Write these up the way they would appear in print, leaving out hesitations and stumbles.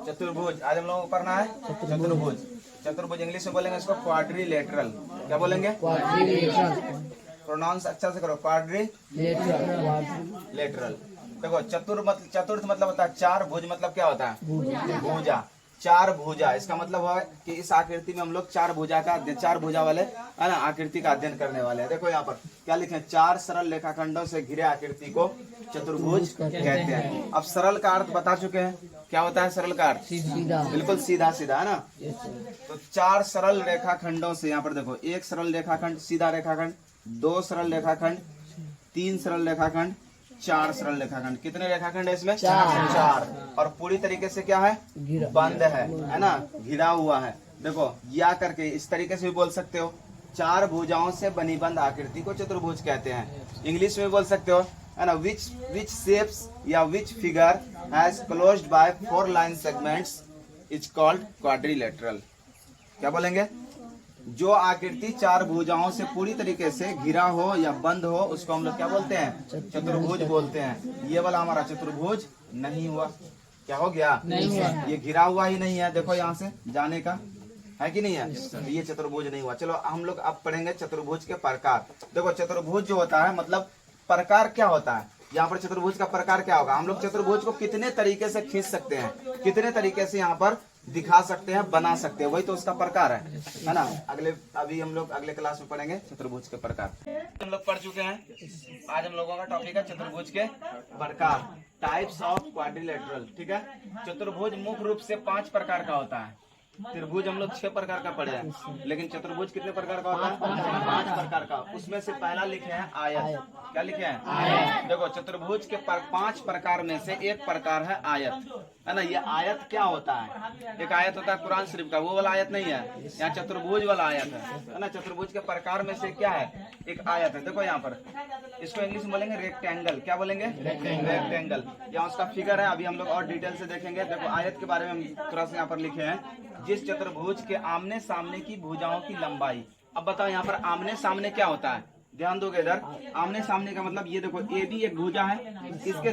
चतुर्भुज। आज हम लोगों को पढ़ना है चतुर्भुज। चतुर्भुज इंग्लिश में बोलेंगे इसको क्वाड्रिलेटरल। क्या बोलेंगे? प्रोनाउंस अच्छा से करो, क्वाड्रिलेटरल। देखो चतुर्थ मतलब होता है चार, भुज मतलब क्या होता है? भुजा। चार भुजा, इसका मतलब है कि इस आकृति में हम लोग चार भुजा वाले है ना आकृति का अध्ययन करने वाले हैं। देखो यहाँ पर क्या लिखे? चार सरल रेखाखंडों से घिरे आकृति को चतुर्भुज कहते हैं। अब सरल का अर्थ बता चुके हैं, क्या होता है सरल का अर्थ? बिल्कुल सीधा सीधा, है ना। तो चार सरल रेखाखंडों से, यहाँ पर देखो, एक सरल रेखाखंड सीधा रेखाखंड, दो सरल रेखाखंड, तीन सरल रेखाखंड, चार सरल रेखाखंड। कितने रेखाखंड है इसमें? चार। और पूरी तरीके से क्या है? बंद है ना, घिरा हुआ है। देखो या करके इस तरीके से भी बोल सकते हो, चार भुजाओं से बनी बंद आकृति को चतुर्भुज कहते हैं। इंग्लिश में बोल सकते हो, है ना, विच शेप्स या which figure has closed by 4 line segments is called quadrilateral. क्या बोलेंगे? जो आकृति चार भुजाओं से पूरी तरीके से घिरा हो या बंद हो उसको हम लोग क्या बोलते हैं? चतुर्भुज बोलते हैं। ये वाला हमारा चतुर्भुज नहीं हुआ। क्या हो गया? नहीं हुआ। ये घिरा हुआ ही नहीं है। देखो यहाँ से जाने का है कि नहीं है? तो ये चतुर्भुज नहीं हुआ। चलो हम लोग अब पढ़ेंगे चतुर्भुज के प्रकार। देखो चतुर्भुज जो होता है मतलब प्रकार क्या होता है? यहाँ पर चतुर्भुज का प्रकार क्या होगा? हम लोग चतुर्भुज को कितने तरीके से खींच सकते हैं, कितने तरीके से यहाँ पर दिखा सकते हैं, बना सकते हैं, वही तो उसका प्रकार है ना। अभी हम लोग अगले क्लास में पढ़ेंगे चतुर्भुज के प्रकार। हम लोग पढ़ चुके हैं। आज हम लोगों का टॉपिक है चतुर्भुज के प्रकार, टाइप्स ऑफ क्वाड्रिलेटरल। ठीक है। चतुर्भुज मुख्य रूप से 5 प्रकार का होता है। त्रिभुज हम लोग 6 प्रकार का पढ़े हैं, लेकिन चतुर्भुज कितने प्रकार का होता है? 5 प्रकार का। उसमें से पहला लिखे हैं आयत। क्या लिखे हैं? आयत। देखो चतुर्भुज के 5 प्रकार में से एक प्रकार है आयत, है ना। ये आयत क्या होता है? एक आयत होता है कुरान शरीफ का, वो वाला आयत नहीं है, यहाँ चतुर्भुज वाला आयत है ना। चतुर्भुज के प्रकार में से क्या है? एक आयत है। देखो यहाँ पर इसको इंग्लिश में बोलेंगे रेक्टेंगल। क्या बोलेंगे? रेक्टेंगल। यहाँ उसका फिगर है, अभी हम लोग और डिटेल से देखेंगे। देखो आयत के बारे में हम थोड़ा सा यहाँ पर लिखे हैं, जिस चतुर्भुज के आमने सामने की भुजाओं की लंबाई। अब बताओ यहाँ पर आमने सामने क्या होता है? ध्यान दोगे इधर। आमने सामने का मतलब ये देखो, ए भी एक भुजा है, इसके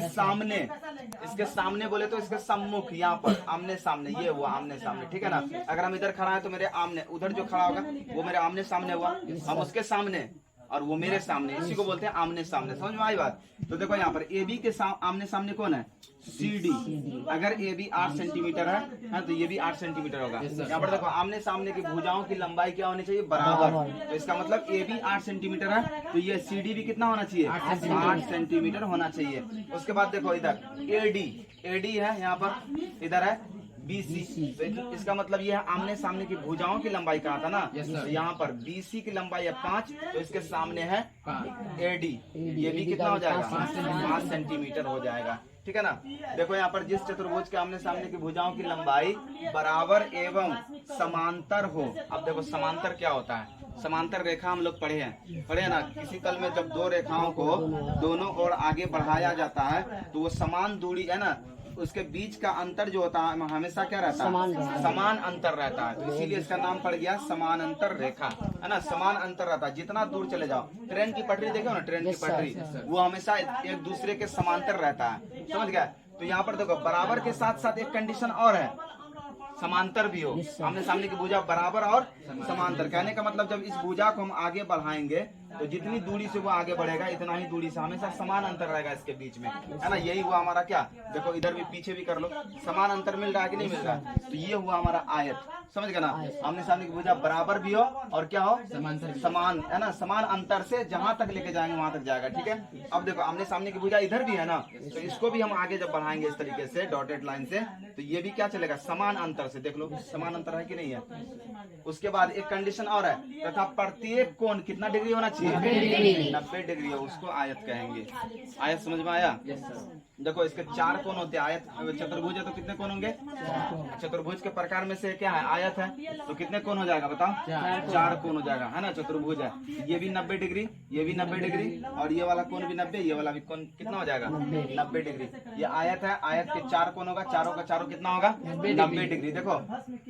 सामने बोले तो इसके सम्मुख, यहाँ पर आमने सामने, ये हुआ आमने सामने। ठीक है ना। अगर हम इधर खड़ा है तो मेरे आमने, उधर जो खड़ा होगा वो मेरे आमने सामने हुआ, हम उसके सामने और वो मेरे सामने, इसी को बोलते हैं आमने सामने। समझ में आई बात? तो देखो यहाँ पर ए बी के आमने सामने कौन है? CD। अगर ए बी 8 सेंटीमीटर है तो ये भी 8 सेंटीमीटर होगा। यहाँ पर देखो आमने सामने की भुजाओं की लंबाई क्या होनी चाहिए? बराबर। तो इसका मतलब ए बी 8 सेंटीमीटर है तो ये CD भी कितना होना चाहिए? 8 सेंटीमीटर होना चाहिए। उसके बाद देखो इधर AD है, यहाँ पर इधर है BC। तो इसका मतलब ये है आमने सामने की भुजाओं की लंबाई कहा था ना। तो यहाँ पर BC की लंबाई है 5, तो इसके सामने है AD, ये भी कितना हो जाएगा? 5 सेंटीमीटर हो जाएगा। ठीक है ना। देखो यहाँ पर जिस चतुर्भुज के आमने सामने की भुजाओं की लंबाई बराबर एवं समांतर हो। अब देखो समांतर क्या होता है? समांतर रेखा हम लोग पढ़े हैं ना। किसी तल में जब दो रेखाओं को दोनों ओर आगे बढ़ाया जाता है तो वो समान दूरी, है ना, उसके बीच का अंतर जो होता है हमेशा क्या रहता है? समान अंतर रहता है। तो इसीलिए इसका नाम पड़ गया समान अंतर रेखा, है ना। समान अंतर रहता है, जितना दूर चले जाओ। ट्रेन की पटरी देखो ना, ट्रेन की पटरी वो हमेशा एक दूसरे के समांतर रहता है। समझ गया? तो यहाँ पर देखो बराबर के साथ साथ एक कंडीशन और है, समांतर भी हो। आमने सामने की भुजा बराबर और समांतर। कहने का मतलब जब इस भुजा को हम आगे बढ़ाएंगे तो जितनी दूरी से वो आगे बढ़ेगा इतना ही दूरी से हमेशा समान अंतर रहेगा इसके बीच में, है ना। यही हुआ हमारा क्या? देखो इधर भी पीछे भी कर लो, समान अंतर मिल रहा है कि नहीं मिल रहा है? तो ये हुआ हमारा आयत। समझ गए ना। आमने सामने की भुजा बराबर भी हो और क्या हो? समान, है ना। समान अंतर से जहां तक लेके जाएंगे वहां तक जाएगा। ठीक है। अब देखो आमने सामने की भुजा इधर भी है ना, तो इसको भी हम आगे जब बढ़ाएंगे इस तरीके से डॉटेड लाइन से, तो ये भी क्या चलेगा? समान अंतर से। देख लो समान अंतर है कि नहीं है। उसके बाद एक कंडीशन और है, तथा प्रत्येक कोण कितना डिग्री होना चाहिए? 90 डिग्री हो, उसको आयत कहेंगे। आयत समझ में आया? देखो इसके 4 कोण होते हैं। आयत चतुर्भुज है तो कितने कोण होंगे? चतुर्भुज के प्रकार में से क्या है? आयत है, तो कितने कोण हो जाएगा बताओ? 4 कोण हो जाएगा, है ना। चतुर्भुज है, ये भी 90 डिग्री, ये भी 90 डिग्री और ये वाला कोण भी 90, ये वाला भी कोण कितना हो जाएगा? 90 डिग्री। ये आयत है, आयत के 4 कोण होगा, चारों का चारों कितना होगा? 90 डिग्री। देखो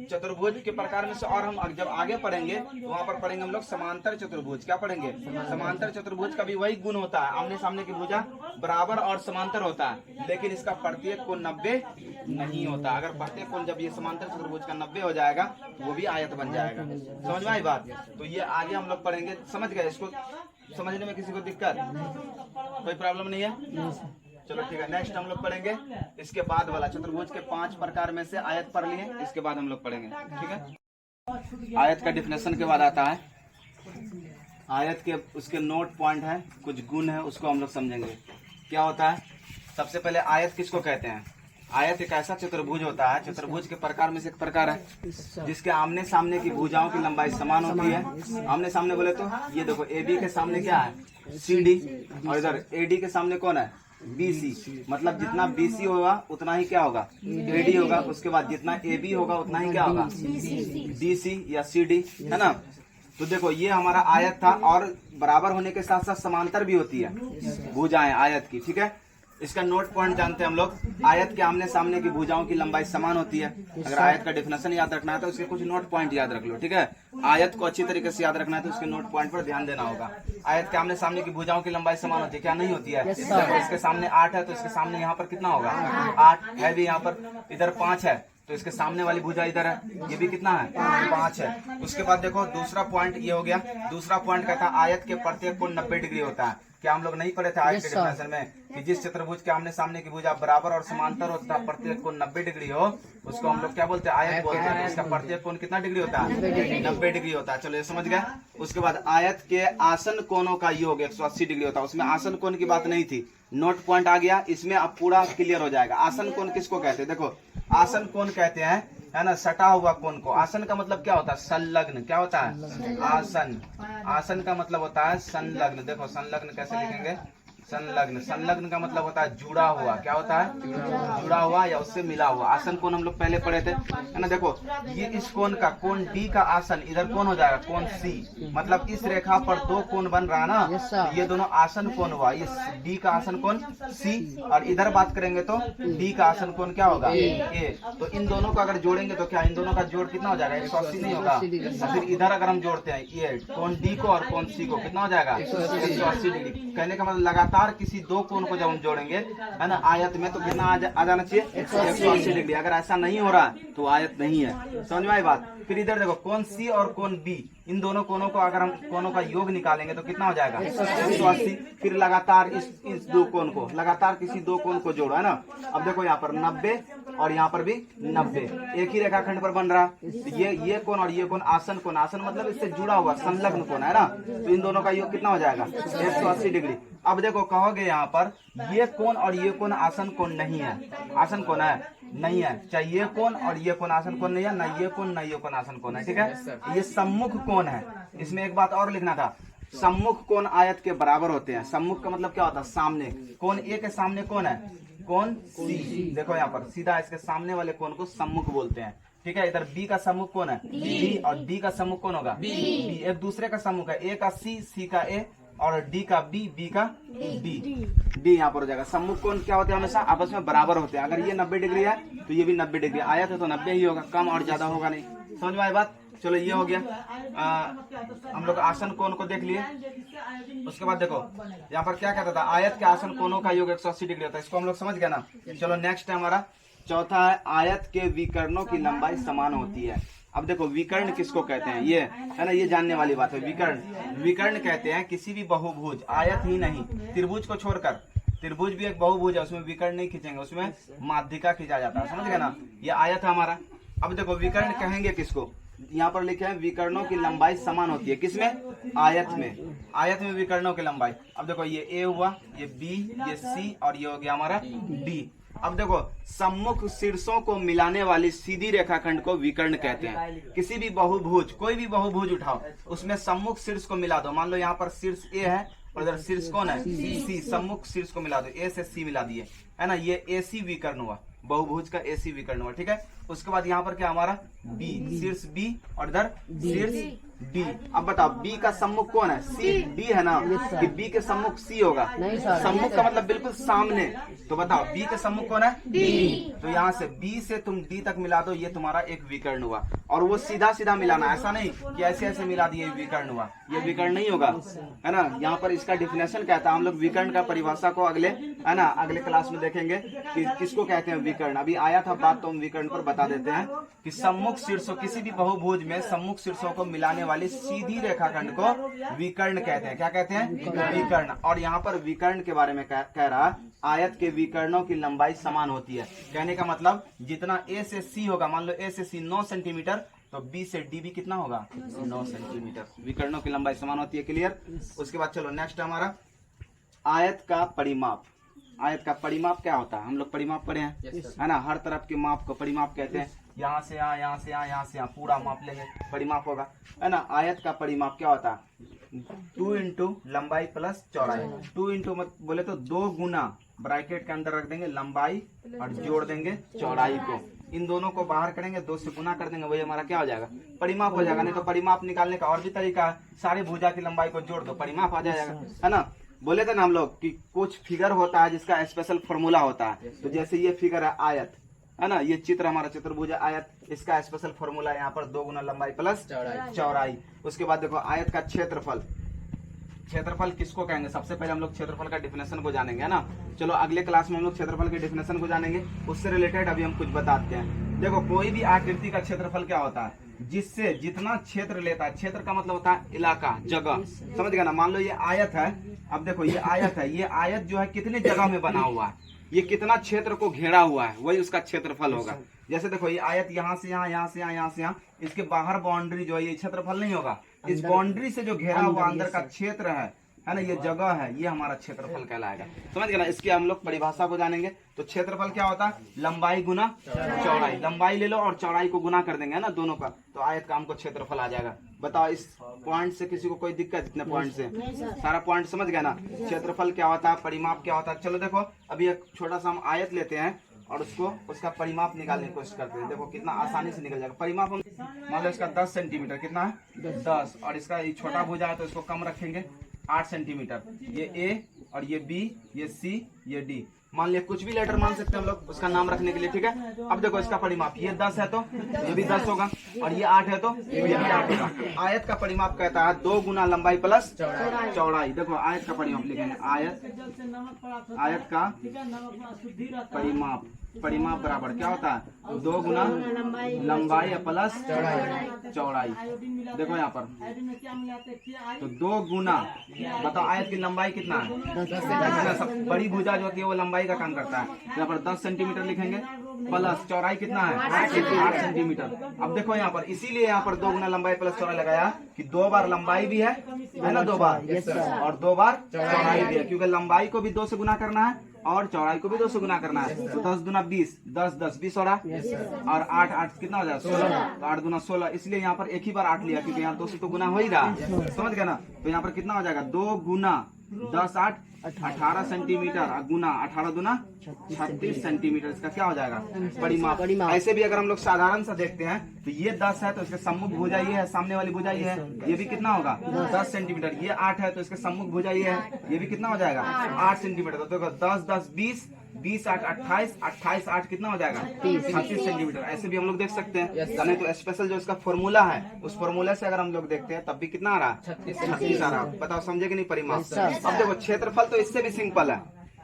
चतुर्भुज के प्रकार में से और हम जब आगे पढ़ेंगे वहां पर पढ़ेंगे हम लोग समांतर चतुर्भुज। क्या पढ़ेंगे? समांतर चतुर्भुज का भी वही गुण होता है, आमने सामने की भुजा बराबर और समांतर होता है। लेकिन इसका प्रत्येक कोण 90 नहीं होता। अगर प्रत्येक कोण जब ये समांतर चतुर्भुज का 90 हो जाएगा वो भी आयत बन जाएगा। समझ में आई बात? तो ये आगे हम लोग पढ़ेंगे। समझ गए? इसको समझने में किसी को दिक्कत, कोई प्रॉब्लम नहीं है? चलो ठीक है, नेक्स्ट हम लोग पढ़ेंगे इसके बाद वाला चतुर्भुज के 5 प्रकार में से आयत पढ़ लिए, इसके बाद हम लोग पढ़ेंगे। ठीक है, आयत का डिफिनेशन के बाद आता है आयत के उसके नोट पॉइंट है, कुछ गुण है, उसको हम लोग समझेंगे क्या होता है। सबसे पहले आयत किसको कहते हैं? आयत एक ऐसा चतुर्भुज होता है, चतुर्भुज के प्रकार में से एक प्रकार है जिसके आमने सामने की भुजाओं की लंबाई समान होती है। आमने सामने बोले तो ये देखो, AB के सामने क्या है? CD, और इधर AD के सामने कौन है? BC। मतलब जितना BC होगा उतना ही क्या होगा? AD होगा। उसके बाद जितना AB होगा उतना ही क्या होगा? DC या CD, है ना। तो देखो ये हमारा आयत था, और बराबर होने के साथ साथ समांतर भी होती है भुजाएं आयत की। ठीक है, इसका नोट पॉइंट जानते हैं हम लोग। आयत के आमने सामने की भुजाओं की लंबाई समान होती है। अगर आयत का डेफिनेशन याद रखना है तो उसके कुछ नोट पॉइंट याद रख लो। ठीक है, आयत को अच्छी तरीके से याद रखना है तो उसके नोट पॉइंट पर ध्यान देना होगा। आयत के आमने सामने की भुजाओं की लंबाई समान होती है, क्या नहीं होती है? इसके सामने 8 है तो इसके सामने यहाँ पर कितना होगा? 8 है भी। यहाँ पर इधर 5 है तो इसके सामने वाली भुजा इधर है, ये भी कितना है? 5 है। उसके बाद देखो दूसरा पॉइंट ये हो गया। दूसरा पॉइंट कहता है आयत के प्रत्येक कोण 90 डिग्री होता है। क्या हम लोग नहीं पढ़े थे आयत के डेफिनेशन में कि जिस चतुर्भुज के आमने सामने की भुजा बराबर और समांतर होता है, प्रत्येक कोण 90 डिग्री हो, उसको हम लोग क्या बोलते हैं? आयत बोलते हैं। इसका प्रत्येक कोण कितना डिग्री होता है? 90 डिग्री होता है। चलो ये समझ गए। उसके बाद आयत के आसन कोणों का योग 180 डिग्री होता है। उसमें आसन कोण की बात नहीं थी, नोट पॉइंट आ गया, इसमें अब पूरा क्लियर हो जाएगा। आसन कोण किसको कहते हैं? देखो आसन कोण कहते हैं, है ना, सटा हुआ कोण को। आसन का मतलब क्या होता है? संलग्न। क्या होता है? आसन। आसन का मतलब होता है संलग्न। देखो संलग्न कैसे लिखेंगे? संलग्न। संलग्न का मतलब होता है जुड़ा हुआ। क्या होता है? जुड़ा हुआ या उससे मिला हुआ। आसन कोण हम लोग पहले पढ़े थे, है ना। देखो ये इस कोण का, कोण D का आसन इधर कौन हो जाएगा? कोण C। मतलब इस रेखा पर 2 कोण बन रहा है ना, ये दोनों आसन कोण हुआ। ये D का आसन कोण C, और इधर बात करेंगे तो D का आसन कोण क्या होगा? A। तो इन दोनों को अगर जोड़ेंगे तो क्या इन दोनों का जोड़ कितना हो जाएगा? 180 नहीं होगा? फिर इधर अगर हम जोड़ते हैं ये कोण D को और कोण C को, कितना हो जाएगा? 180 डिग्री। कहने का मतलब लगातार किसी 2 कोण को जब हम जोड़ेंगे, है ना, आयत में, तो कितना आ जाना चाहिए? 180 डिग्री। अगर ऐसा नहीं हो रहा तो आयत नहीं है। समझ में आई बात? फिर इधर देखो कोण C और कोण B, इन दोनों कोणों को अगर हम कोणों का योग निकालेंगे तो कितना हो जाएगा? 180। फिर लगातार इस 2 कोण को, लगातार किसी 2 कोण को जोड़ो, है ना। अब देखो यहाँ पर 90 और यहाँ पर भी 90, एक ही रेखाखंड पर बन रहा। तो ये कोण और ये कोण आसन कोण। आसन मतलब इससे जुड़ा हुआ संलग्न कोण, है ना। तो इन दोनों का योग कितना हो जाएगा? 180 डिग्री। अब देखो कहोगे यहाँ पर ये कोण और ये कोण आसन कोण नहीं है। आसन कोण है? नहीं है। चाहे ये कोण और ये कोण आसन कोण नहीं है, ना ये कोण ना ये कोण आसन कोण है। ठीक है, ये सम्मुख कोण है। इसमें एक बात और लिखना था, सम्मुख कोण आयत के बराबर होते हैं। सम्मुख का मतलब क्या होता है? सामने। कोण A के सामने कौन है? कोण C। देखो यहाँ पर सीधा इसके सामने वाले कोण को सम्मुख बोलते हैं। ठीक है, इधर B का सम्मुख कौन है? D। और D का सम्मुख कौन होगा? B। एक दूसरे का सम्मुख है, A का C, C का A, और D का B, B का D। यहाँ पर हो जाएगा। सम्मुख कोण क्या होते हैं? हमेशा आपस में बराबर होते हैं। अगर ये 90 डिग्री है तो ये भी 90 डिग्री। आयत है तो 90 ही होगा, कम और ज्यादा होगा नहीं। समझ में आई बात? चलो ये हो गया। हम लोग आसन कोण को देख लिए। उसके बाद देखो यहाँ पर क्या कहता था? आयत के आसन कोणों का योग 180 डिग्री होता है। इसको हम लोग समझ गए ना। चलो नेक्स्ट है हमारा चौथा है आयत के विकर्णों की लंबाई समान होती है। अब देखो विकर्ण किसको कहते हैं? ये है ना, ये जानने वाली बात है। विकर्ण कहते हैं किसी भी बहुभुज, आयत ही नहीं, त्रिभुज को छोड़कर, त्रिभुज भी एक बहुभुज है, उसमें विकर्ण नहीं खींचेंगे, उसमें माध्यिका खींचा जाता है। समझ गए ना? ये आयत है हमारा। अब देखो विकर्ण कहेंगे किसको? यहाँ पर लिखे हैं विकर्णों की लंबाई समान होती है। किसमें? आयत में। आयत में विकर्णों की लंबाई। अब देखो ये A हुआ, ये B, ये C, और ये हो गया हमारा D। अब देखो सम्मुख शीर्षों को मिलाने वाली सीधी रेखाखंड को विकर्ण कहते हैं। किसी भी बहुभुज, कोई भी बहुभुज उठाओ, उसमें सम्मुख शीर्ष को मिला दो। मान लो यहाँ पर शीर्ष A है और इधर शीर्ष कौन है? C। सम्मुख शीर्ष को मिला दो, A से C मिला दिए, है ना। ये AC विकर्ण हुआ, बहुभुज का AC विकर्ण हुआ। ठीक है, उसके बाद यहाँ पर क्या हमारा? B, शीर्ष B और इधर शीर्ष बी। अब बताओ बी का सम्मुख कौन है? सी। डी है ना कि बी के सम्मुख सी होगा? सम्मुख का मतलब बिल्कुल सामने। तो बताओ बी के सम्मुख कौन है? डी। तो यहाँ से बी से तुम डी तक मिला दो, ये तुम्हारा एक विकर्ण हुआ। और वो सीधा सीधा मिलाना, ऐसा नहीं कि ऐसे ऐसे मिला दिए विकर्ण हुआ, ये विकर्ण नहीं होगा, है ना। यहाँ पर इसका डिफिनेशन कहता है, हम लोग विकर्ण का परिभाषा को अगले, है ना, अगले क्लास में देखेंगे कि किसको कहते हैं विकर्ण। अभी आया था बात, तो हम विकर्ण पर बता देते हैं कि सम्मुख शीर्षों, किसी भी बहुभुज में सम्मुख शीर्षों को मिलाने वाली सीधी रेखाखंड को विकर्ण कहते हैं। क्या कहते हैं? विकर्ण। और यहाँ पर विकर्ण के बारे में कह रहा, आयत के विकर्णों की लंबाई समान होती है। कहने का मतलब जितना ए से सी होगा, मान लो ए से सी 9 सेंटीमीटर, तो बी से डी भी कितना होगा? 9 सेंटीमीटर। विकर्णों की लंबाई समान होती है। क्लियर? उसके बाद चलो नेक्स्ट हमारा आयत का परिमाप। आयत का परिमाप क्या होता है? हम लोग परिमाप पढ़े हैं, है ना। हर तरफ के माप को परिमाप कहते हैं। यहाँ से यहाँ, यहाँ से यहाँ, यहाँ से यहाँ, पूरा माप लेंगे, परिमाप होगा, है ना। आयत का परिमाप क्या होता है? 2 इंटू लंबाई प्लस चौड़ाई। 2 इंटू मत बोले तो 2 गुना, ब्रैकेट के अंदर रख देंगे लंबाई और जोड़ देंगे चौड़ाई को। इन दोनों को बाहर करेंगे, 2 से गुना कर देंगे, वही हमारा क्या हो जाएगा? परिमाप हो जाएगा। नहीं तो परिमाप निकालने का और भी तरीका है, सारे भुजा की लंबाई को जोड़ दो, परिमाप आ जाएगा, है ना। बोले थे ना हम लोग कि कुछ फिगर होता है जिसका स्पेशल फॉर्मूला होता है। तो जैसे ये फिगर है आयत, है ना, ये चित्र हमारा चतुर्भुज आयत, इसका स्पेशल फॉर्मूला यहाँ पर 2 गुना लंबाई प्लस चौड़ाई। उसके बाद देखो आयत का क्षेत्रफल। क्षेत्रफल किसको कहेंगे? सबसे पहले हम लोग क्षेत्रफल का डिफिनेशन को जानेंगे, है ना। चलो अगले क्लास में हम लोग क्षेत्रफल के डिफिनेशन को जानेंगे, उससे रिलेटेड अभी हम कुछ बताते हैं। देखो कोई भी आकृति का क्षेत्रफल क्या होता है? जिससे जितना क्षेत्र लेता है, क्षेत्र का मतलब होता है इलाका, जगह, समझ गया ना। मान लो ये आयत है, अब देखो ये आयत है, ये आयत जो है कितने जगह में बना हुआ है, ये कितना क्षेत्र को घेरा हुआ है, वही उसका क्षेत्रफल होगा। जैसे देखो ये आयत यहाँ से यहाँ, यहाँ से यहाँ, यहाँ से यहाँ, इसके बाहर बाउंड्री जो है ये क्षेत्रफल नहीं होगा। इस बाउंड्री से जो घेरा हुआ अंदर का क्षेत्र है ना, ये जगह है, ये हमारा क्षेत्रफल कहलाएगा। समझ गए ना। इसकी हम लोग परिभाषा को जानेंगे। तो क्षेत्रफल क्या होता है? लंबाई गुना चौड़ाई। लंबाई ले लो और चौड़ाई को गुना कर देंगे, है ना, दोनों का, तो आयत का हमको क्षेत्रफल आ जाएगा। बताओ इस पॉइंट से किसी को कोई दिक्कत? इतने पॉइंट से सारा पॉइंट समझ गया ना। क्षेत्रफल क्या होता है, परिमाप क्या होता है। चलो देखो अभी एक छोटा सा हम आयत लेते हैं और उसका परिमाप निकालने की कोशिश करते हैं। देखो कितना आसानी से निकल जाएगा परिमाप। हम मान लो इसका 10 सेंटीमीटर, कितना है? 10। और इसका ये छोटा भुजा है तो इसको कम रखेंगे, 8 सेंटीमीटर। ये ए और ये बी, ये सी, ये डी, मान लिया कुछ भी लेटर मान सकते हैं हम लोग उसका नाम रखने के लिए, ठीक है। अब देखो इसका परिमाप, ये 10 है तो ये भी 10 होगा, और ये 8 है तो ये भी 8 होगा। आयत का परिमाप कहता है 2 गुना लंबाई प्लस चौड़ाई। देखो आयत का परिमाप लिखेंगे, आयत का परिमाप बराबर क्या होता है? 2 गुना लंबाई प्लस चौड़ाई। देखो यहाँ पर तो 2 गुना, बताओ आयत की लंबाई कितना है? सब बड़ी भुजा जो होती है वो लंबाई का काम करता है। यहाँ पर 10 सेंटीमीटर लिखेंगे प्लस चौड़ाई कितना है? 8 सेंटीमीटर। अब देखो यहाँ पर इसीलिए यहाँ पर 2 गुना लंबाई प्लस चौड़ाई लगाया कि 2 बार लंबाई भी है ना, 2 बार, और 2 बार चौड़ाई भी है, क्योंकि लंबाई को भी 2 से गुना करना है और चौड़ाई को भी 2 से गुना करना है। तो 10 दूना 20, 10 10 20 हो रहा, और 8 8 कितना हो जाएगा? 16। तो 8 दूना 16, इसलिए यहाँ पर एक ही बार 8 लिया क्योंकि यहाँ 2 से तो गुना हो ही रहा, समझ गया ना। तो यहाँ पर कितना हो जाएगा? 2 गुना 10 8 18 सेंटीमीटर, गुना 18 दूना 36 सेंटीमीटर। इसका क्या हो जाएगा? परिमाप। ऐसे भी अगर हम लोग साधारण सा देखते हैं तो ये 10 है तो इसके सम्मुख भुजा ये है, सामने वाली भुजा ये है, ये भी कितना होगा? 10 सेंटीमीटर। ये 8 है तो इसके सम्मुख भुजा ये है, ये भी कितना हो जाएगा? 8 सेंटीमीटर। तो देखो 10 10 20, 20 8 28, 28 8 कितना हो जाएगा? 36 सेंटीमीटर। ऐसे भी हम लोग देख सकते हैं। नहीं तो स्पेशल जो इसका फॉर्मूला है उस फॉर्मूला से अगर हम लोग देखते हैं तब भी कितना आ रहा? 36 आ रहा। बताओ समझे कि नहीं परिमाप? अब देखो क्षेत्रफल तो इससे भी सिंपल है,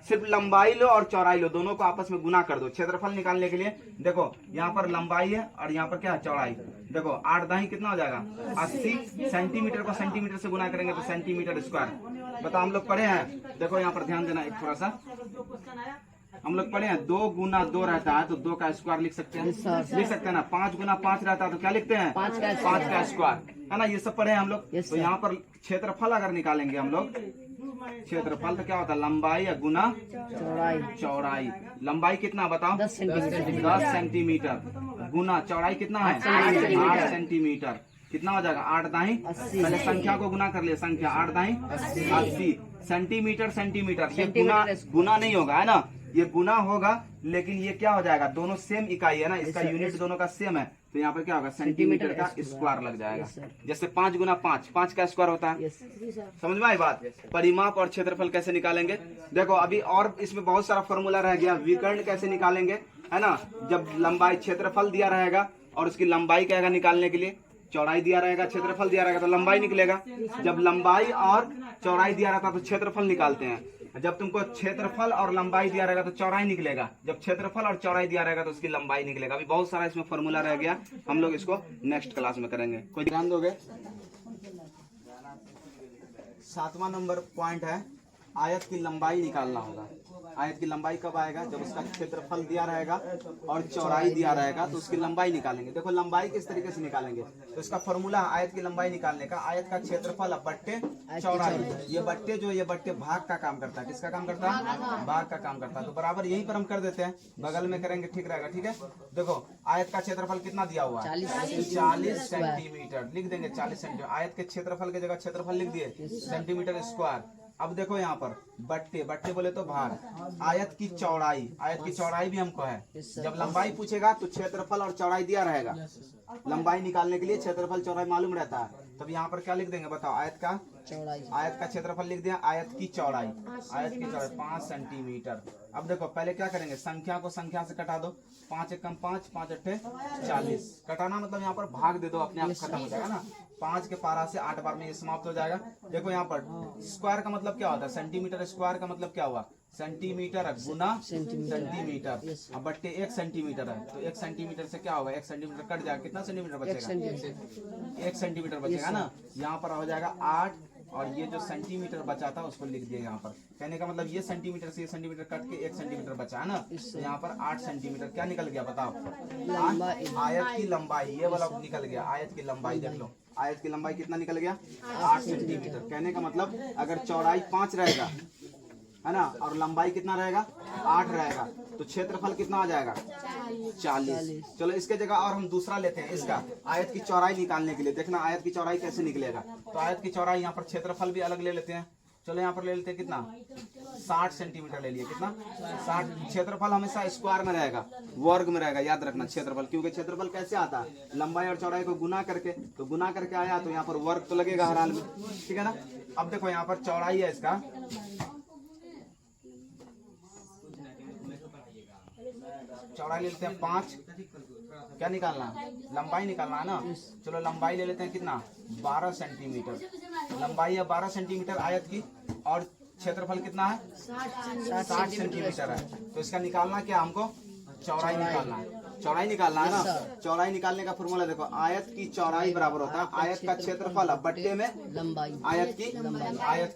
सिर्फ लंबाई लो और चौड़ाई लो, दोनों को आपस में गुना कर दो क्षेत्रफल निकालने के लिए। देखो यहाँ पर लंबाई है और यहाँ पर क्या है? चौड़ाई। देखो 8 दाही कितना हो जाएगा? 80 सेंटीमीटर को सेंटीमीटर से गुना करेंगे तो सेंटीमीटर स्क्वायर। बताओ हम लोग पढ़े हैं, देखो यहाँ पर ध्यान देना एक थोड़ा सा, हम लोग पढ़े हैं 2 गुना 2 रहता है तो 2 का स्क्वायर लिख सकते हैं, लिख सकते हैं ना। 5 गुना 5 रहता है तो क्या लिखते हैं? 5 का स्क्वायर, है ना। ये सब पढ़े हैं हम लोग। तो यहाँ पर क्षेत्रफल अगर निकालेंगे हम लोग, क्षेत्रफल तो क्या होता है? लंबाई या गुना चौड़ाई। लंबाई कितना बताओ? 10 सेंटीमीटर गुना चौड़ाई कितना है? 8 सेंटीमीटर। कितना हो जाएगा? 8 दाही, पहले संख्या को गुना कर लिया, संख्या 8 दाही 80 सेंटीमीटर। सेंटीमीटर ये गुना नहीं होगा, है ना। ये गुना होगा, लेकिन ये क्या हो जाएगा, दोनों सेम इकाई है ना, इसका यूनिट दोनों का सेम है, तो यहाँ पर क्या होगा, सेंटीमीटर का स्क्वायर लग जाएगा। जैसे 5 गुना 5, 5 का स्क्वायर होता है। समझ में आई बात। परिमाप और क्षेत्रफल कैसे निकालेंगे, देखो अभी और इसमें बहुत सारा फॉर्मूला रह गया। विकर्ण कैसे निकालेंगे, है ना, जब लंबाई क्षेत्रफल दिया रहेगा और उसकी लंबाई क्या है निकालने के लिए, चौड़ाई दिया रहेगा, क्षेत्रफल दिया रहेगा तो लंबाई निकलेगा। जब लंबाई और चौड़ाई दिया रहता तो क्षेत्रफल निकालते हैं। जब तुमको क्षेत्रफल और लंबाई दिया रहेगा तो चौड़ाई निकलेगा। जब क्षेत्रफल और चौड़ाई दिया रहेगा तो उसकी लंबाई निकलेगा। अभी बहुत सारा इसमें फॉर्मूला रह गया, हम लोग इसको नेक्स्ट क्लास में करेंगे। कोई ध्यान दोगे। 7वां नंबर पॉइंट है, आयत की लंबाई निकालना होगा। आयत की लंबाई कब आएगा, जब उसका क्षेत्रफल दिया रहेगा और चौड़ाई दिया रहेगा तो उसकी लंबाई निकालेंगे। देखो लंबाई किस तरीके से निकालेंगे, तो इसका फॉर्मूला आयत की लंबाई निकालने का, आयत का क्षेत्रफल बट्टे चौड़ाई। ये बट्टे जो ये बट्टे भाग का काम करता है, किसका काम करता है, भाग का काम करता है। तो बराबर यहीं पर हम कर देते हैं, बगल में करेंगे, ठीक रहेगा। ठीक है, देखो आयत का क्षेत्रफल कितना दिया हुआ है, 40 सेंटीमीटर लिख देंगे। 40 सेंटीमीटर आयत के क्षेत्रफल की जगह क्षेत्रफल लिख दिए, सेंटीमीटर स्क्वायर। अब देखो यहाँ पर बट्टे, बट्टे बोले तो भाग। आयत की चौड़ाई, आयत की चौड़ाई भी हमको है। जब लंबाई पूछेगा तो क्षेत्रफल और चौड़ाई दिया रहेगा। लंबाई निकालने के लिए क्षेत्रफल चौड़ाई मालूम रहता है। तब यहाँ पर क्या लिख देंगे बताओ, आयत का चौड़ाई, आयत का क्षेत्रफल लिख दिया, आयत की चौड़ाई, आयत की चौड़ाई 5 सेंटीमीटर। अब देखो पहले क्या करेंगे, संख्या को संख्या से कटा दो। 5 एकम 5, 5 अट्ठे 40। कटाना मतलब यहाँ पर भाग दे दो, अपने आप खत्म हो जाएगा ना। 5 के पारा से 8 बार में ये समाप्त हो जाएगा। देखो यहाँ पर स्क्वायर का मतलब क्या होता है, सेंटीमीटर स्क्वायर का मतलब क्या हुआ, सेंटीमीटर गुना सेंटीमीटर। अब बट्टे 1 सेंटीमीटर है, तो 1 सेंटीमीटर से क्या होगा, 1 सेंटीमीटर कट जाएगा, कितना सेंटीमीटर बचेगा, 1 सेंटीमीटर बचेगा ना। यहाँ पर हो जाएगा 8, और ये जो सेंटीमीटर बचा था उसको लिख दिया यहाँ पर। कहने का मतलब ये सेंटीमीटर से ये सेंटीमीटर कट के 1 सेंटीमीटर बचा है ना, तो यहाँ पर 8 सेंटीमीटर क्या निकल गया बताओ, आयत की लंबाई, ये वाला निकल गया। आयत की लंबाई देख लो, आयत की लंबाई कितना निकल गया, 8 सेंटीमीटर। कहने का मतलब अगर चौड़ाई 5 रहेगा, है ना, और लंबाई कितना रहेगा, 8 रहेगा, तो क्षेत्रफल कितना आ जाएगा, 40। चलो इसके जगह और हम दूसरा लेते हैं, इसका आयत की चौड़ाई निकालने के लिए। देखना आयत की चौड़ाई कैसे निकलेगा। तो आयत की चौड़ाई यहाँ पर क्षेत्रफल भी अलग ले लेते हैं। चलो यहाँ पर ले लेते हैं कितना, 60 सेंटीमीटर ले लिए, कितना 60। क्षेत्रफल हमेशा स्क्वायर में रहेगा, वर्ग में रहेगा, याद रखना क्षेत्रफल, क्योंकि क्षेत्रफल कैसे आता है, लंबाई और चौड़ाई को गुना करके, तो गुना करके आया तो यहाँ पर वर्ग तो लगेगा हर हाल में, ठीक है ना। अब देखो यहाँ पर चौड़ाई है इसका, चौड़ाई ले लेते हैं 5, क्या निकालना है, लंबाई निकालना है ना। चलो लंबाई ले लेते हैं कितना, 12 सेंटीमीटर। लंबाई है 12 सेंटीमीटर आयत की, और क्षेत्रफल कितना है, 60 सेंटीमीटर है। तो इसका निकालना क्या, हमको चौड़ाई निकालना है, चौड़ाई निकालना है ना। चौड़ाई निकालने का फॉर्मूला देखो, आयत की चौड़ाई बराबर होता है आयत का क्षेत्रफल बट्टे में लंबाई, आयत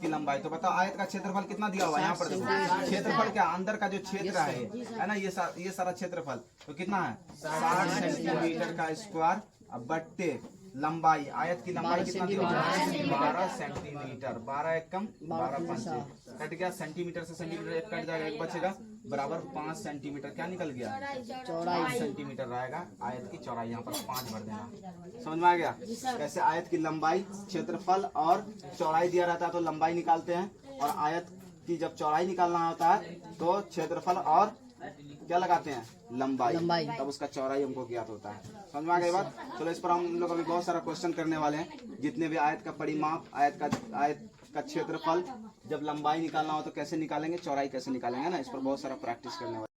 की लंबाई। तो बताओ आयत का क्षेत्रफल कितना दिया हुआ है, यहाँ पर देखो क्षेत्रफल क्या, अंदर का जो क्षेत्र है ना, ये सारा क्षेत्रफल तो कितना है, 60 सेंटीमीटर का स्क्वायर बट्टे लंबाई, आयत की लंबाई कितना दी, 12 सेंटीमीटर। 12 एकम 12 पंचे कट गया, सेंटीमीटर से सेंटीमीटर एक कट जाएगा, एक बचेगा, बराबर 5 सेंटीमीटर क्या निकल गया, चौड़ाई सेंटीमीटर रहेगा। आयत की चौड़ाई यहाँ पर 5 भर देना। समझ में आ गया कैसे आयत की लंबाई, क्षेत्रफल और चौड़ाई दिया रहता है तो लंबाई निकालते हैं, और आयत की जब चौड़ाई निकालना होता है तो क्षेत्रफल और क्या लगाते हैं, लंबाई, तब उसका चौड़ाई हमको ज्ञात होता है। समझ में आ गई बात। चलो इस पर हम लोग अभी बहुत सारा क्वेश्चन करने वाले हैं, जितने भी आयत का परिमाप, आयत का क्षेत्रफल, जब लंबाई निकालना हो तो कैसे निकालेंगे, चौड़ाई कैसे निकालेंगे ना, इस पर बहुत सारा प्रैक्टिस करने वाले।